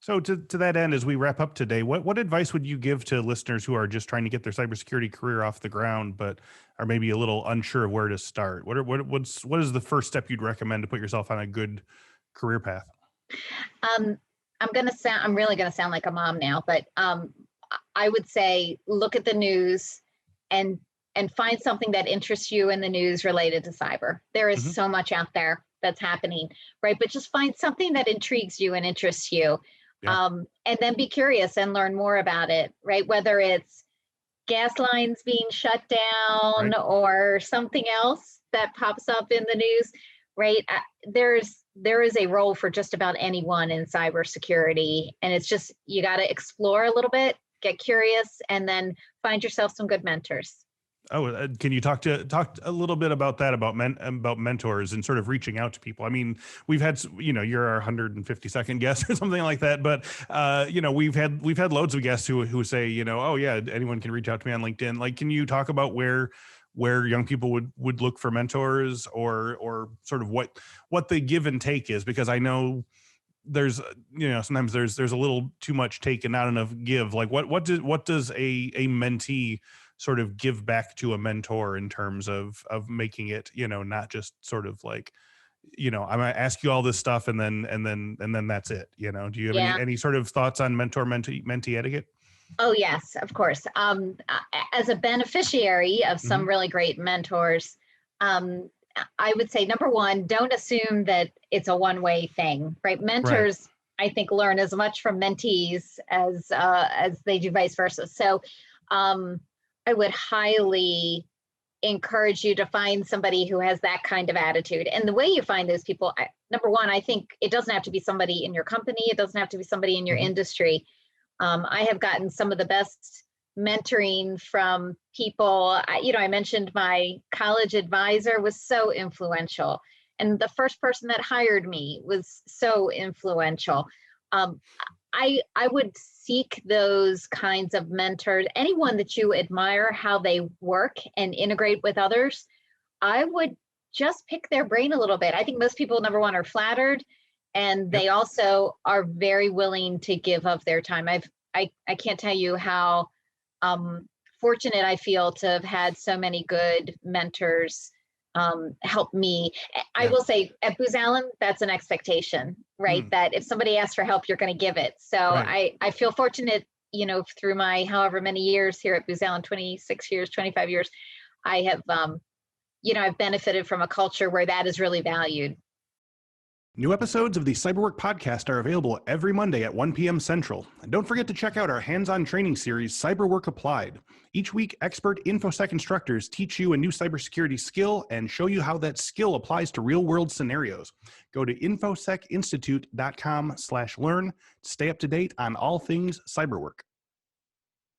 So to that end, as we wrap up today, what advice would you give to listeners who are just trying to get their cybersecurity career off the ground, but are maybe a little unsure of where to start? What is the first step you'd recommend to put yourself on a good career path? Um, I'm really gonna sound like a mom now, but I would say look at the news and find something that interests you in the news related to cyber. There is Hmm. so much out there that's happening, right? But just find something that intrigues you and interests you, Yeah. and then be curious and learn more about it, right? Whether it's gas lines being shut down Right. or something else that pops up in the news, right? There is a role for just about anyone in cybersecurity, and it's just you got to explore a little bit, get curious, and then find yourself some good mentors. Oh, can you talk a little bit about that, about mentors and sort of reaching out to people? I mean, we've had, you're our 152nd guest or something like that, but we've had loads of guests who say, oh yeah, anyone can reach out to me on LinkedIn. Like, can you talk about where young people would look for mentors, or sort of what the give and take is? Because I know there's, sometimes there's a little too much take and not enough give. Like, what does a mentee sort of give back to a mentor in terms of making it, not just sort of like, I'm gonna ask you all this stuff and then that's it. Do you have any Yeah. any sort of thoughts on mentee etiquette? Oh, yes, of course. As a beneficiary of some Hmm. really great mentors, um, I would say number one, don't assume that it's a one-way thing, right? Right. Mentors, I think, learn as much from mentees as they do vice versa. So, um, I would highly encourage you to find somebody who has that kind of attitude. And the way you find those people, number one, I think it doesn't have to be somebody in your company. It doesn't have to be somebody in your Hmm. industry. I have gotten some of the best mentoring from people. I mentioned my college advisor was so influential, and the first person that hired me was so influential. Um, I would seek those kinds of mentors. Anyone that you admire how they work and integrate with others, I would just pick their brain a little bit. I think most people, number one, are flattered, and Yep. they also are very willing to give of their time. I can't tell you how um, fortunate I feel to have had so many good mentors help me. I Yeah. will say at Booz Allen, that's an expectation, right? Mm. That if somebody asks for help, you're going to give it. So Right. I feel fortunate, through my however many years here at Booz Allen, 26 years, 25 years, I have, I've benefited from a culture where that is really valued. New episodes of the Cyberwork podcast are available every Monday at 1 p.m. Central. And don't forget to check out our hands-on training series, Cyberwork Applied. Each week, expert Infosec instructors teach you a new cybersecurity skill and show you how that skill applies to real-world scenarios. Go to infosecinstitute.com/learn to stay up to date on all things cyberwork.